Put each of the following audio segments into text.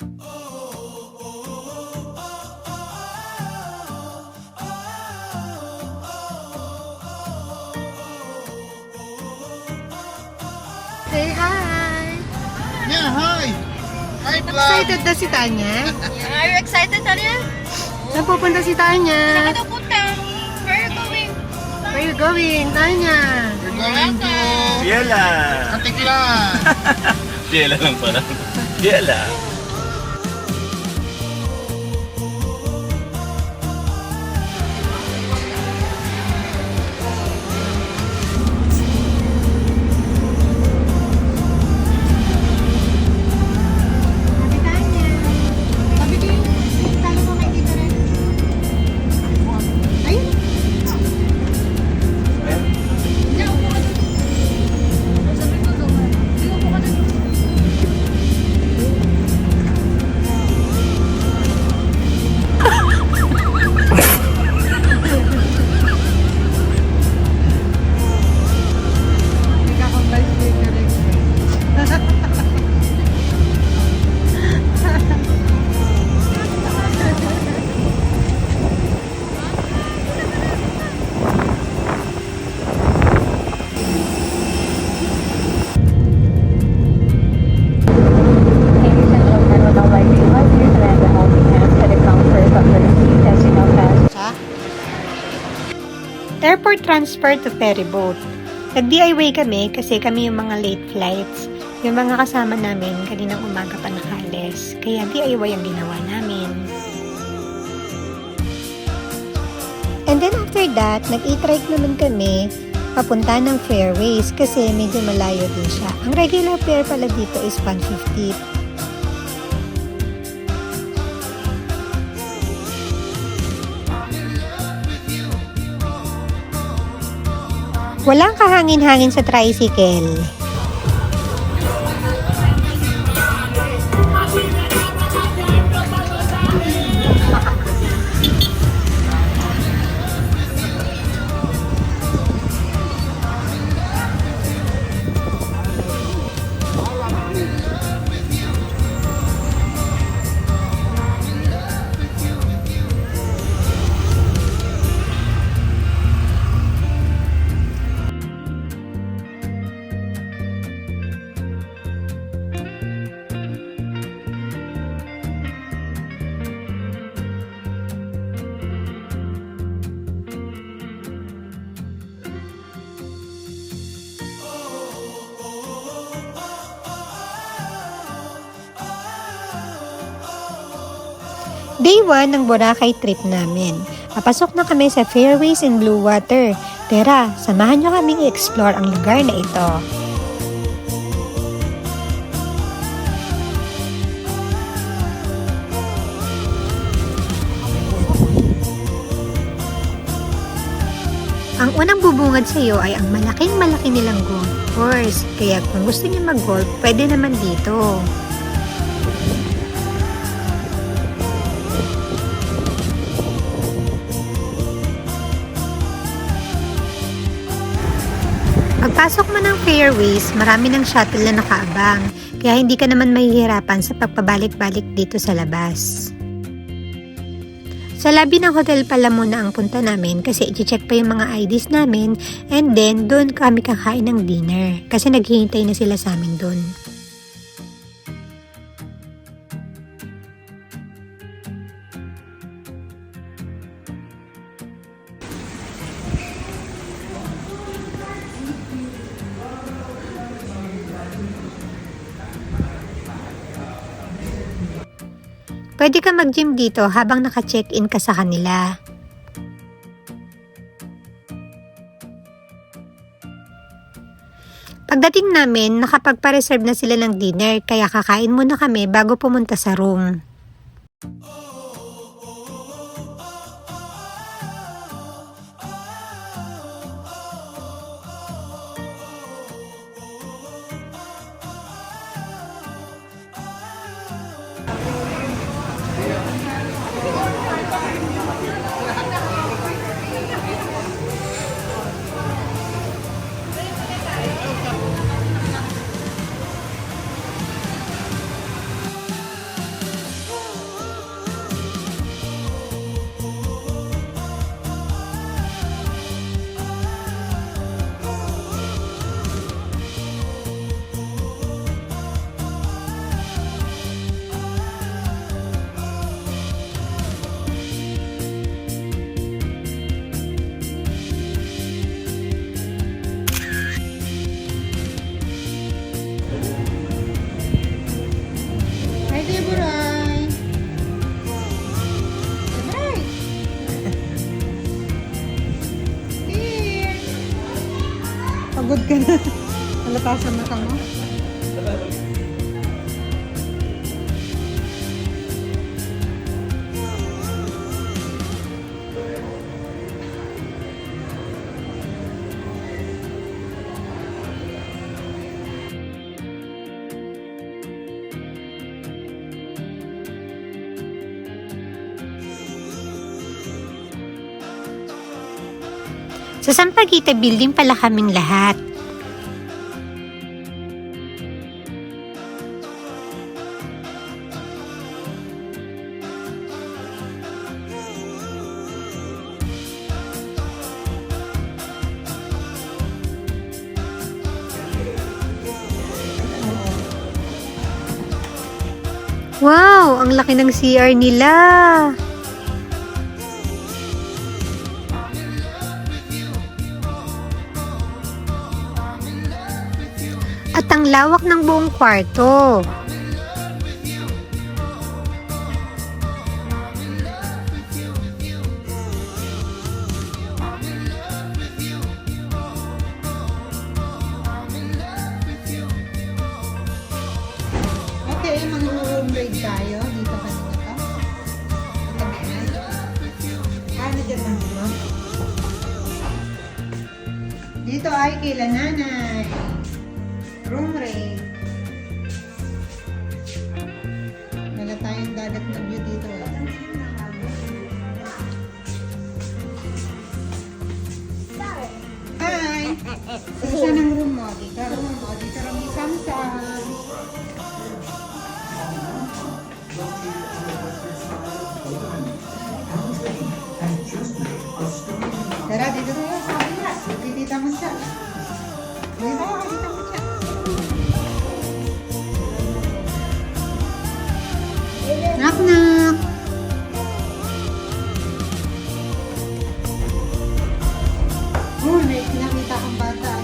Say hi! Yeah, hi! Hi, vlog! Excited na si Tanya? Are you excited, Tanya? Saan pupunta si Tanya? Saan ka punta? Where are you going? Where you going, Tanya? We're going to Biela! Antiklan! Biela lang pala. Biela! Sabi Tanya. Sabi ko yung talo mo kay Tito Ren. Ayun. Nagkakambal si Tito Ren. Ladies and gentlemen, would now like to invite you to land the holding hands at the counters of the receipt as you now pass. Airport transfer to ferry boat. Nag-DIY kami kasi kami yung mga late flights. Yung mga kasama namin kaninang umaga pa nakalis. Kaya DIY ang ginawa namin. And then after that, nag-e-trike naman kami papunta ng Fairways kasi medyo malayo din siya. Ang regular fare pala dito is 150. Walang kahangin-hangin sa tricycle. Day 1 ng Boracay trip namin. Papasok na kami sa Fairways in Blue Water. Tara, samahan nyo kaming i-explore ang lugar na ito. Ang unang bubungad sa iyo ay ang malaking-malaki nilang golf course. Kaya kung gusto niyo mag-golf, pwede naman dito. Pagpasok mo ng Fairways, marami ng shuttle na nakaabang, kaya hindi ka naman mahihirapan sa pagpabalik-balik dito sa labas. Sa lobby ng hotel pala muna ang punta namin kasi i-check pa yung mga IDs namin and then doon kami kakain ng dinner kasi naghihintay na sila sa amin doon. Pwede ka mag-gym dito habang naka-check-in ka sa kanila. Pagdating namin, nakapagpa-reserve na sila ng dinner kaya kakain muna kami bago pumunta sa room. Pagod ka na. Halata sa mata mo. Sa Sampaguita Building pala kaming lahat. Wow! Ang laki ng CR nila! At ang lawak ng buong kwarto. Okay, mag-room break tayo. Dito kanina to. Ano dyan lang dito? Dito ay kila nanay. Room rate. Wala tayong dagat na view dito. Hi! Saan ang room mo? Dito room mo. Dito room ni Samsung. Tara, dito tayo sa kabila. Dito mo siya. Dito mo siya. Knock knock. Oh, may nakita kang bata.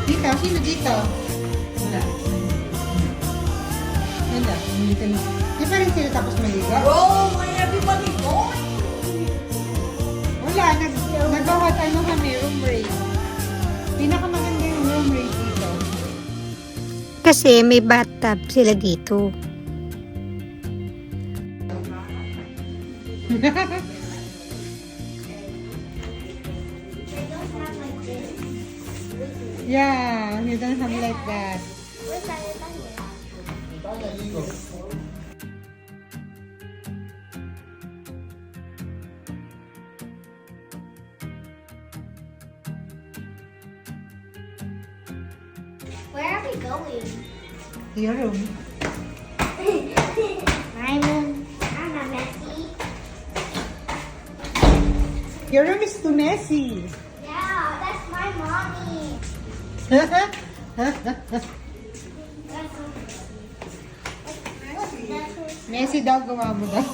Dito, sino dito? Wala. Wala, dito na. Di pa rin sila tapos maligo? Bro, why everybody going? Wala, nagawa tayo kami, room rate. Pinakamaganda yung room rate dito. Kasi may bathtub sila dito. Yeah, you don't have like that. Where are we going? Your room. My room. I'm not messy. Your room is too messy. Yeah, that's my mommy. Messy daw gawa mo daw.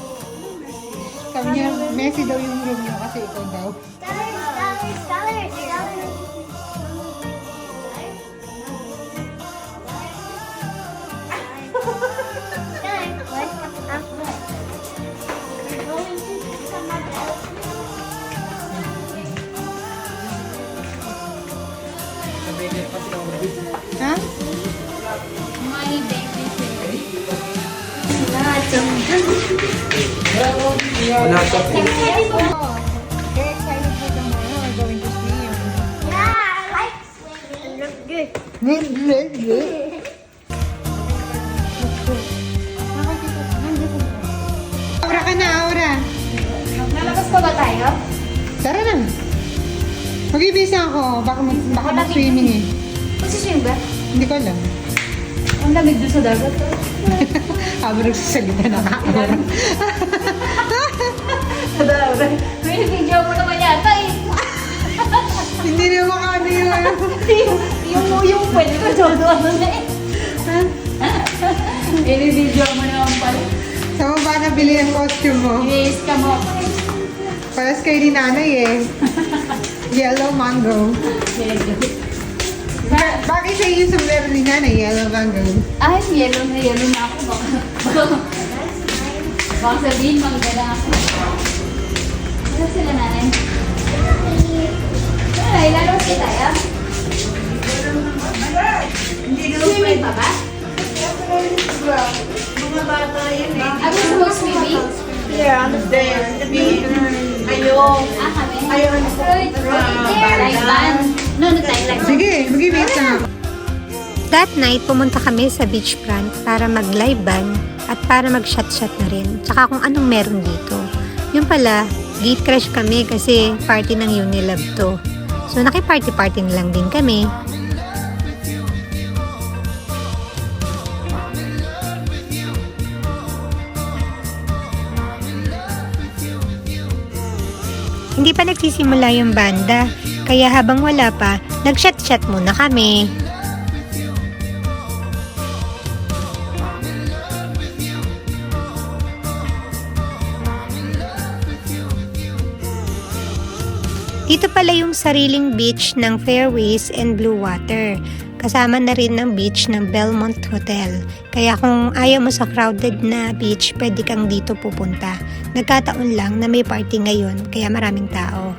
Sabi niya, messy daw yung room niya kasi ikaw daw. Ha? My baby Oh, very excited for tomorrow. We're going to swim. Yeah, I like swimming. It looks good. Aura ka na, Aura. Lalabas pa ba tayo? Tara na. Mag-ibisa ako. Baka mag-swimming eh. Magsiswim ba? Hindi ko alam. Ang lamig doon sa dagat. Habang nagsasalita na Aura. May video mo naman yata eh. Hindi na makano yun. yung pwede ko doon ano na eh. I-video mo naman pala. Saan mo ba nabili ang costume mo? Yes, come on. Paras kayo ni nanay eh. Yellow mango. Bakit sa'yo yung sombrero ni nanay? Yellow mango. Ay, yellow na ako. Baka sabihin, mangga na ako. Ano sila nanay? Ay, lalo si tayo. Swimming pa ba? Ano sa mag-swimming? Yeah, Ayun. Kami? Ayun. Live band? No, tayo live band. Sige, mag-ibig lang ako. That night, pumunta kami sa beachfront para mag-live band at para mag-shot-shot na rin. Tsaka kung anong meron dito. Yung pala, gate crash kami kasi party ng Unilab to. So, naki-party-party na lang din kami. Hindi pa nagsisimula yung banda, kaya habang wala pa, nag-shot-shot muna kami. Dito pala yung sariling beach ng Fairways and Blue Water. Kasama na rin ng beach ng Belmont Hotel. Kaya kung ayaw mo sa crowded na beach, pwede kang dito pupunta. Nagkataon lang na may party ngayon, kaya maraming tao.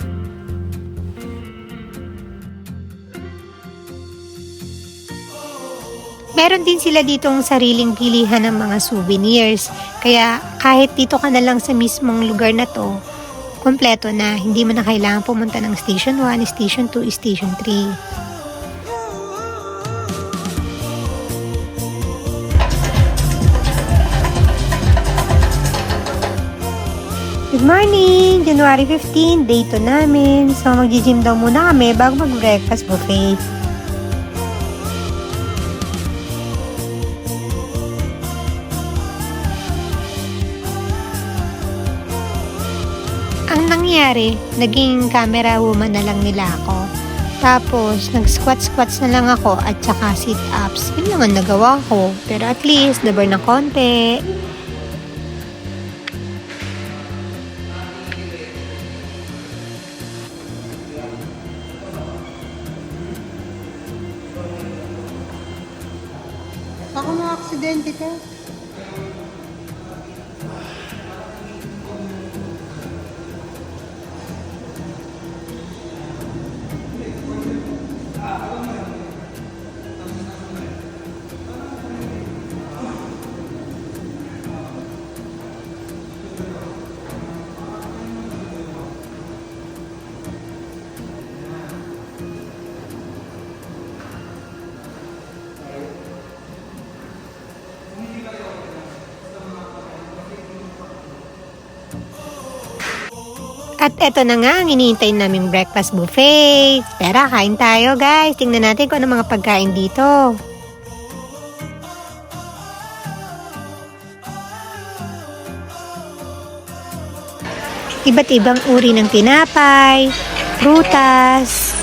Meron din sila ditong sariling pilihan ng mga souvenirs. Kaya kahit dito ka na lang sa mismong lugar na to, kompleto na, hindi mo na kailangan pumunta ng Station 1, Station 2, Station 3. Good morning! January 15, day 2 namin. So, mag-gym daw muna kami bago mag-breakfast buffet. Ang nangyari, naging camera woman na lang nila ako. Tapos, nag-squats na lang ako at saka sit-ups. Yun lang ang nagawa ko. Pero at least, naburn ng konti. Baka ma-aksidente ka. At eto na nga ang iniintay naming breakfast buffet. Tara, kain tayo guys. Tingnan natin kung ano mga pagkain dito. Iba't ibang uri ng tinapay, prutas,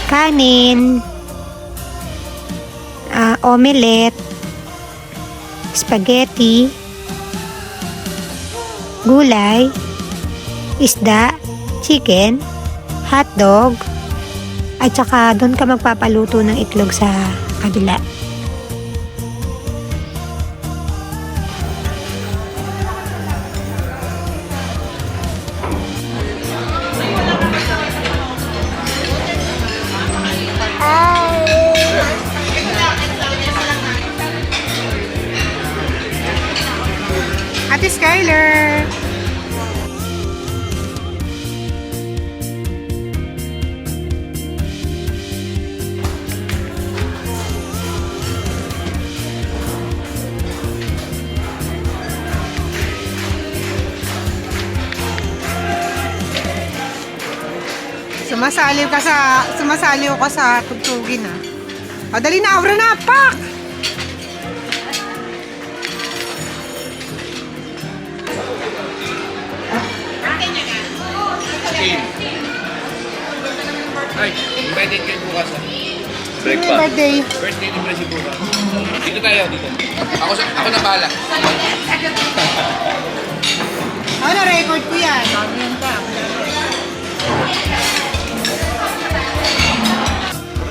kanin, omelette, spaghetti, gulay, isda, chicken, hotdog, at saka doon ka magpapaluto ng itlog sa kabila. Ate Skyler! Sumasaliw ka sa tugtugin ah. O, dali na, Aura na, pak! Ay, invited kayo bukas. Breakfast. Birthday. Birthday ni Presi bukas. Dito tayo, dito. Ako na bahala. Ako na-record ko yan.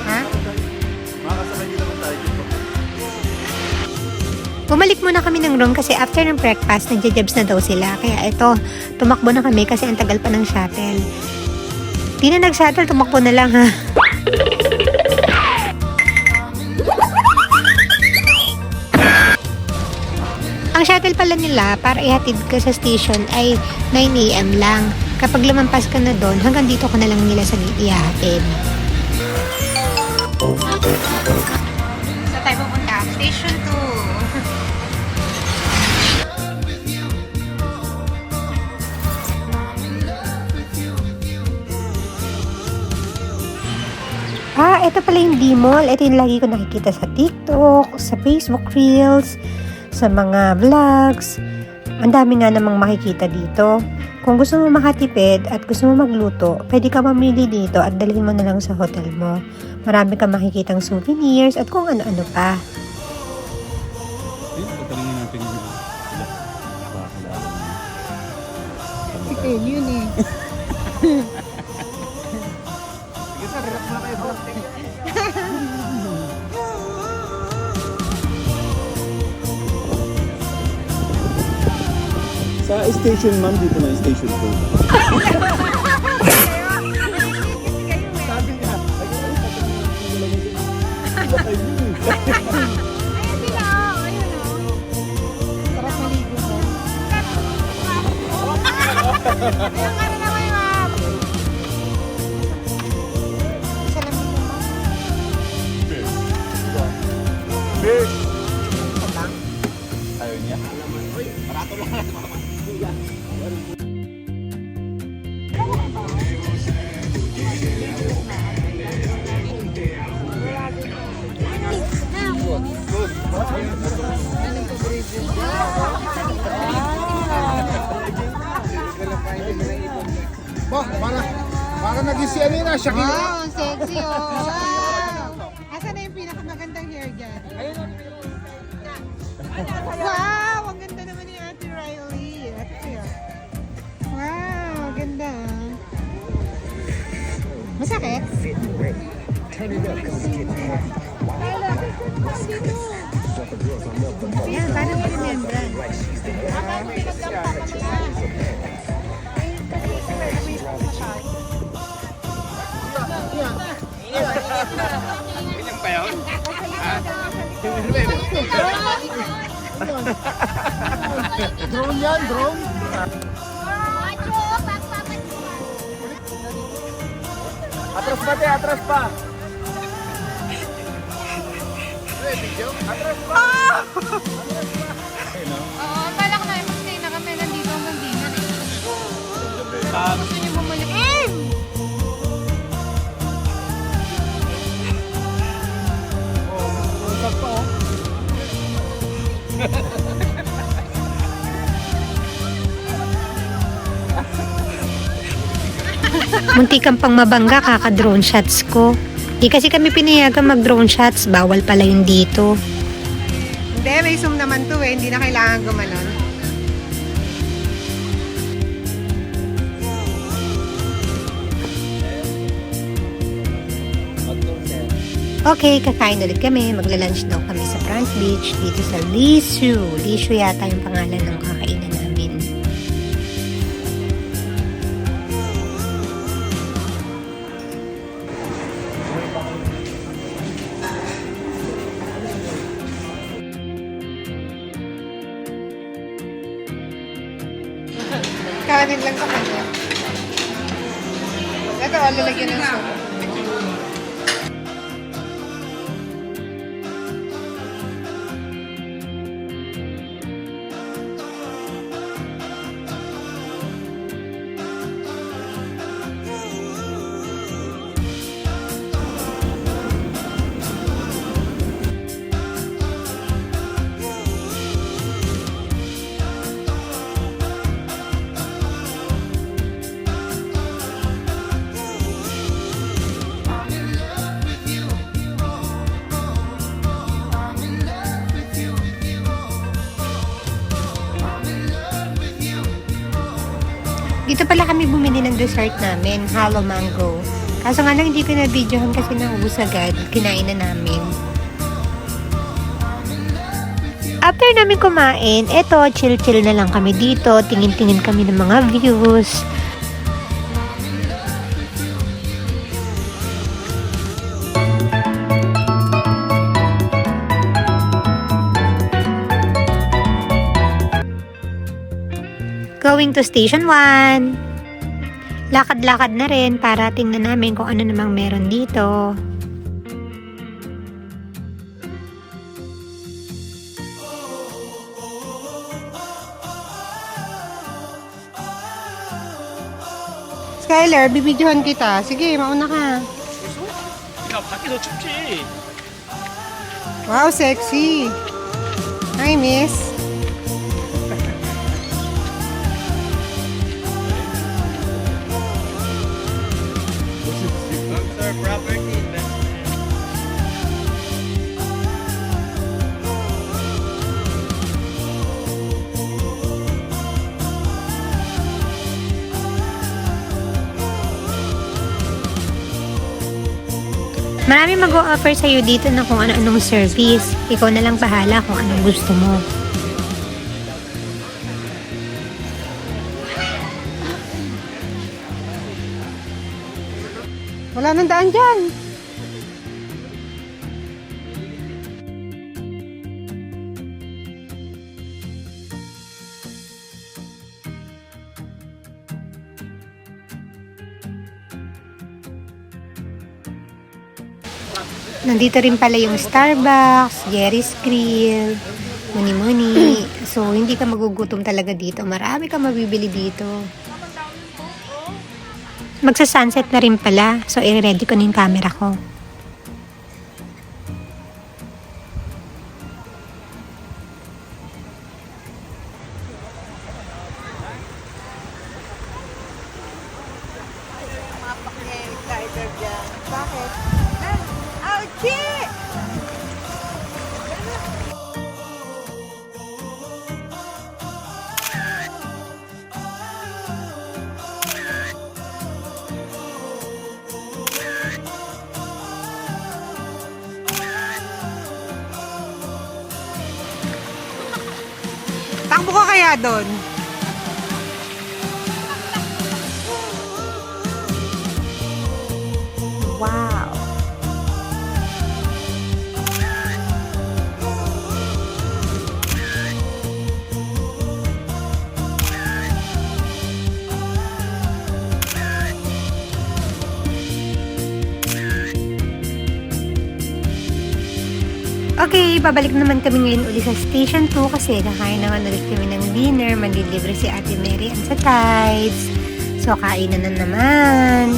Ha? Bumalik muna kami ng room kasi after ng breakfast, nagja-jobs na daw sila. Kaya ito, tumakbo na kami kasi ang tagal pa ng shuttle. Di na nag-shuttle, tumakbo na lang ha. Ang shuttle pala nila para ihatid ka sa station ay 9 AM lang. Kapag lumampas ka na doon, hanggang dito ka na lang nila sa ihahatid. Sa tayo pupunta? Station 2. Ito pala yung D-Mall. Ito yung lagi ko nakikita sa TikTok, sa Facebook Reels, sa mga vlogs. Ang dami nga namang makikita dito. Kung gusto mo makatipid at gusto mo magluto, pwede ka mamili dito at dalhin mo na lang sa hotel mo. Marami ka makikitang souvenirs at kung ano-ano pa. Patalingin natin yung Chicken, yun eh. Sa station ma'am, dito na yung station 2. Sarap maligo mo. Ayaw niya? Bah, para naging si Anina, Shakira. Wow, ang sexy oh. Wow. Asan na yung pinakamagandang hair dyan? Wow, ang ganda naman ni Ate Riley. Ate siya. Wow, ganda. Masakit? Yan, parang remembrance. Ganyan pa yun? Drone yan, drone. Atras pa, te, atras pa! Oo, balak na. Mag-stay na kami. Nandito hanggang dinner eh. Gusto niyo bumalik? Munti kang pang mabangga kaka-drone shots ko. Di kasi kami pinayagan mag-drone shots, bawal pala yun dito. Hindi, may zoom naman to eh. Hindi na kailangan gumanon. Okay, kakain ulit kami. Magla-lunch daw kami sa Front Beach dito sa Lisu. Lisu yata yung pangalan ng kakainan namin. Kanin lang sa kanya. Ito, lalagyan ng soup. Dito pala kami bumili ng dessert namin, Halo Mango. Kaso nga lang hindi ko na-videohan kasi naubos agad. Kinain na namin. After namin kumain, eto, chill-chill na lang kami dito. Tingin-tingin kami ng mga views. Going to Station 1. Lakad-lakad na rin para tingnan namin kung ano namang meron dito. Skyler, bibidyohan kita. Sige, mauna ka. 야, 밖에 더 춥지. Wow, sexy. Hi, miss. Sir, property investment. Marami mag-o-offer sa'yo dito na kung ano-anong service. Ikaw na lang bahala kung anong gusto mo. Wala nang daan dyan. Nandito rin pala yung Starbucks, Jerry's Grill, Muni-Muni. So, hindi ka magugutom talaga dito. Marami ka mabibili dito. Magsa-sunset na rin pala. So, i-ready ko na yung camera ko. Takbo ka kaya doon? Wow. Okay, babalik naman kami ngayon ulit sa Station 2 kasi kakain naman ulit kami ng dinner. Manlilibre si Ate Mary and sa Tides. So, kain na naman.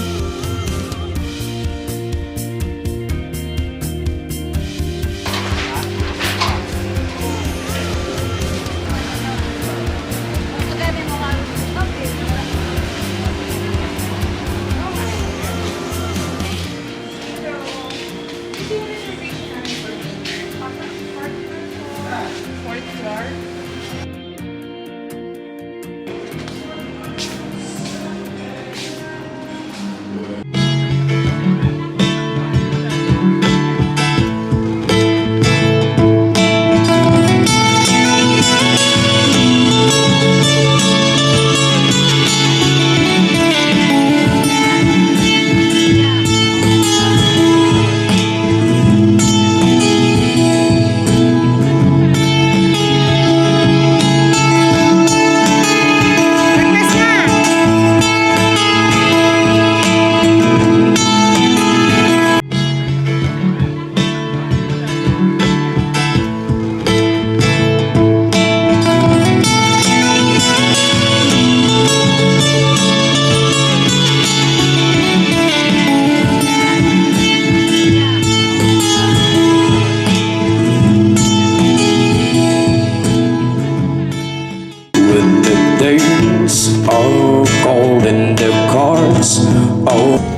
all gold in the cars. Oh.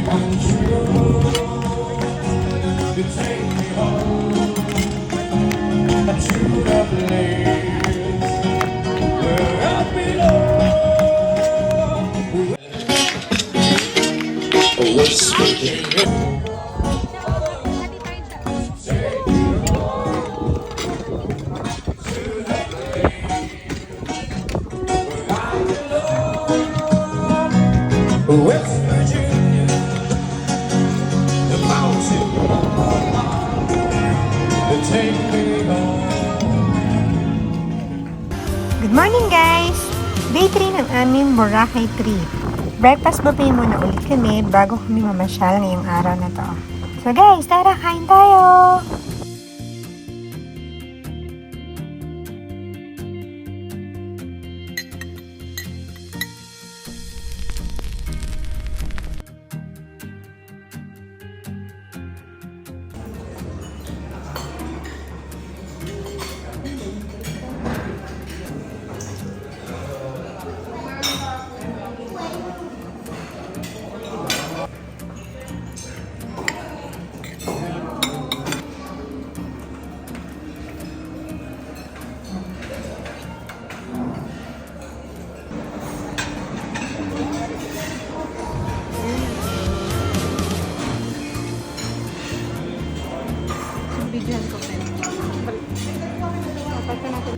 Country road. West Virginia, the mountain, take me home. Good morning guys! Day 3 ng aming Boracay trip. Breakfast buffet muna ulit kami bago kami mamasyal ngayong araw na to. So guys, tara, kain tayo! Bigyan ko pa. Kapag ka natin.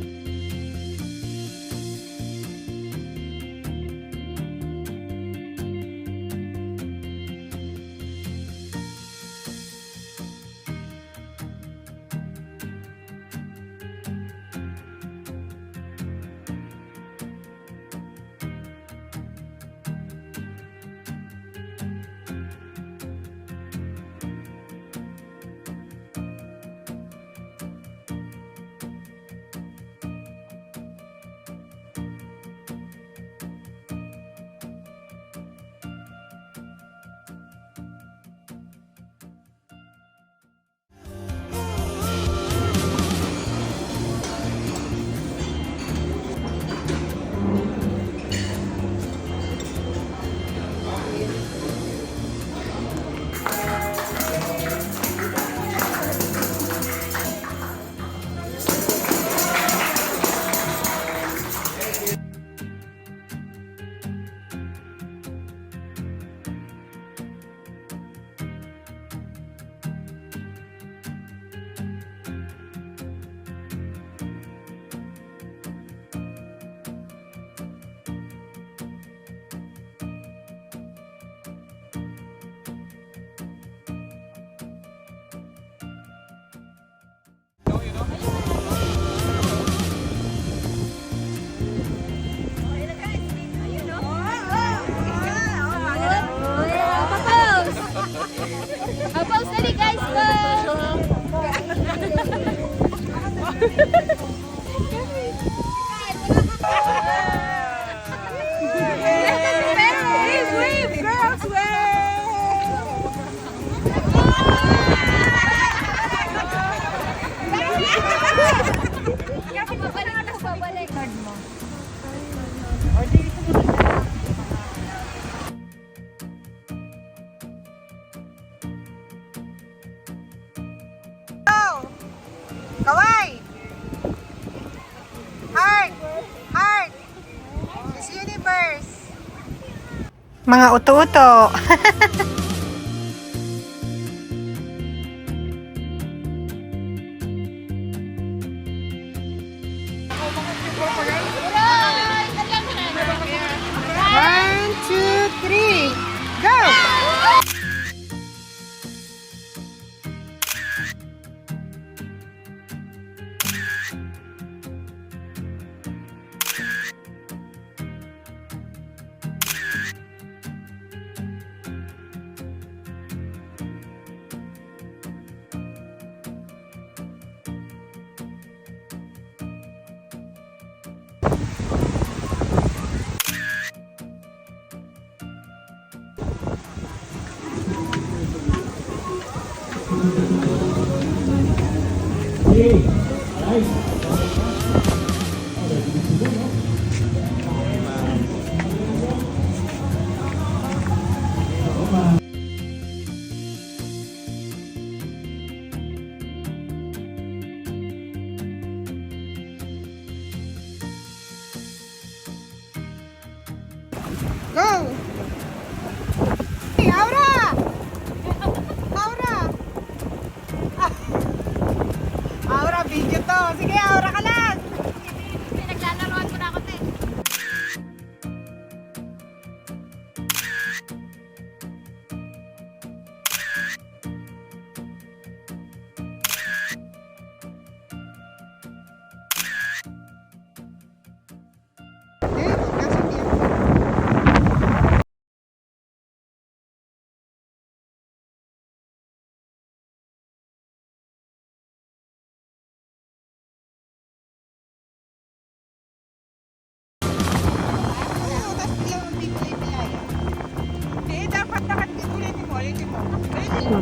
Kawai! Heart! Heart! Miss Universe! Mga uto-uto! One, two, three, go!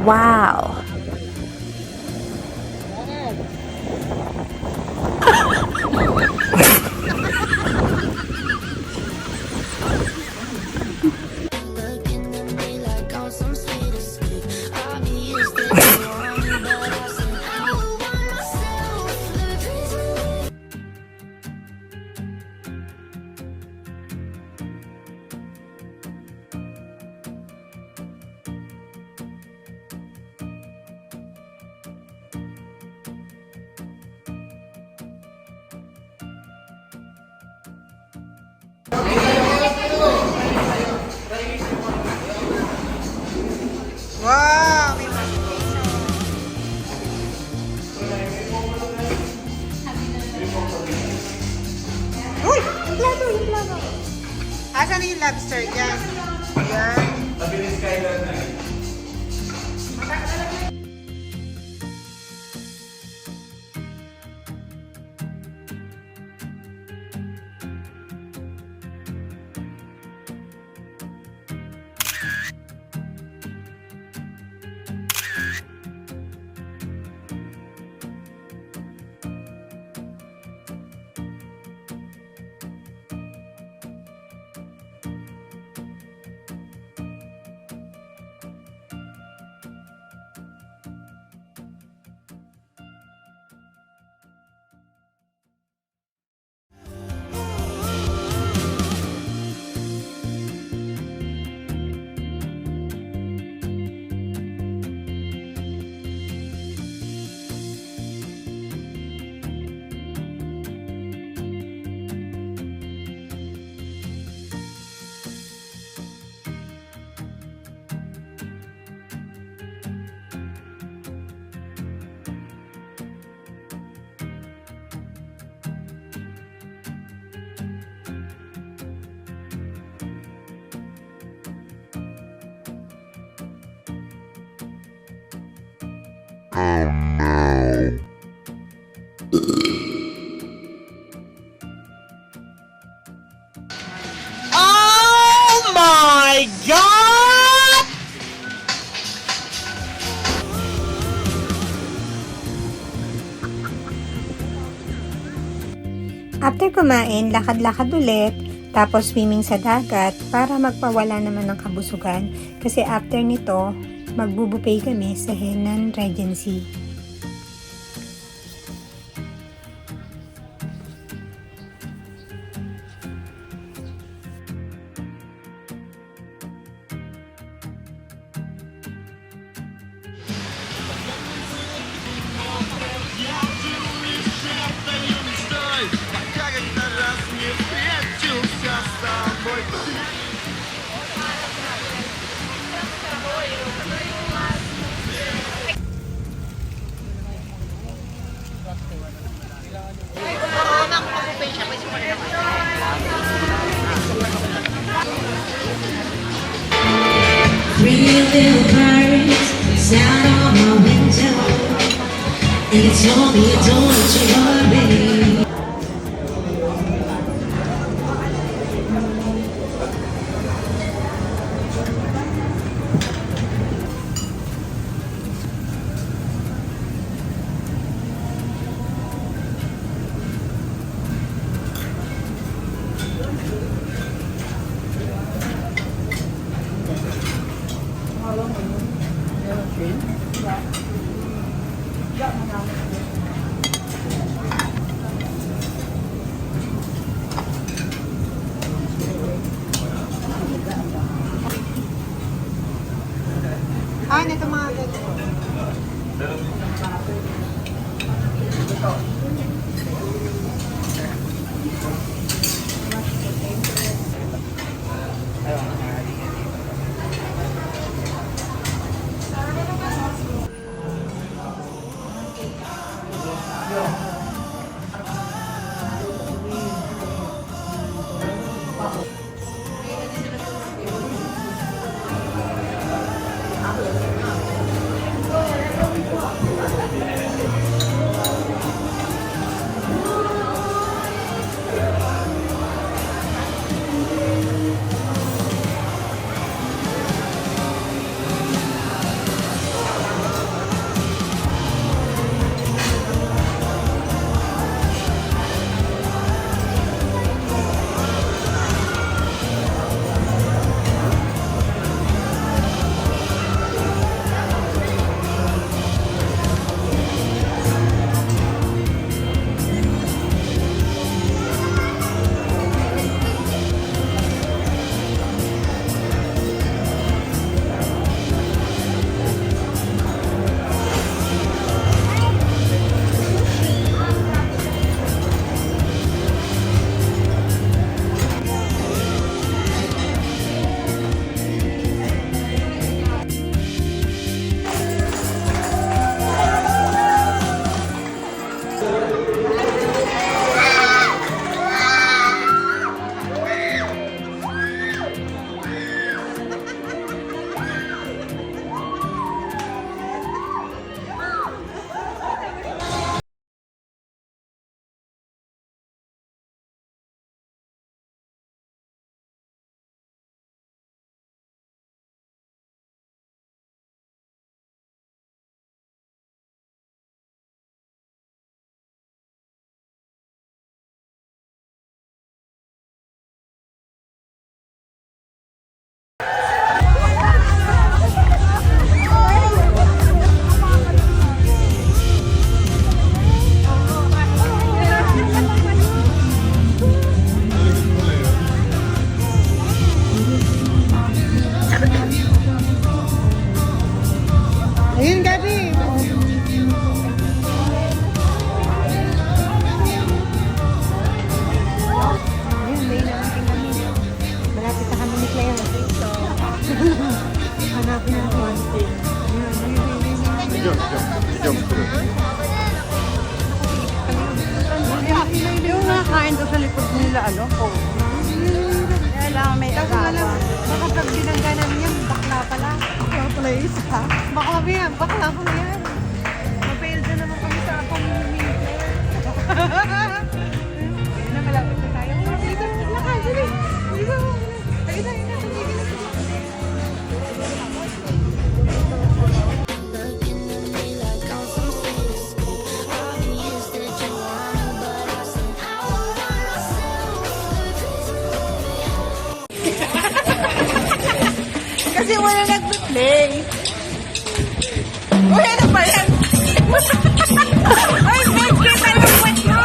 Wow! Wow! May mastication. Uy! Yung plato, yung plato. Asan yung lobster dyan? Yan. Oh my God! After kumain, lakad-lakad ulit, tapos swimming sa dagat para magpawala naman ng kabusugan kasi after nito, magbubupay kami sa Henan Regency. Three little pirates sat on my window, and they told me don't you worry. Ah, ito mga ganito. nila ano po. Kailangan may Kaso wala, agawa. baka pag binangganan niya, bakla pala. Yung place ha. Baka kami yan, bakla ko yan. Mapail na naman kami sa pamimili. Ayun na, malapit na tayo. Dito, lakad, dali. Dito. Ayun na, tumigil na sila. Kasi wala nag-play. Uy, ano ba yan? Ay, babe, kita yung what mo.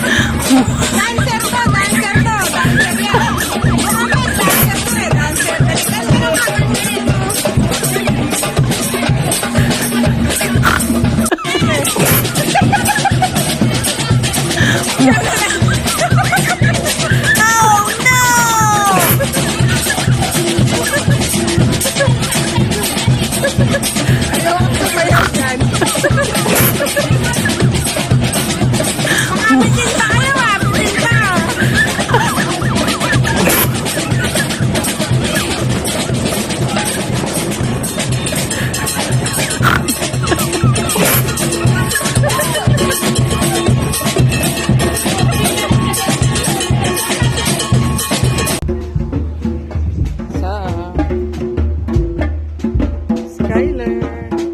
Dancer to, dancer to. Dancer yan. Muhammad, dancer to eh. Dancer. Dancer naman. Skyler.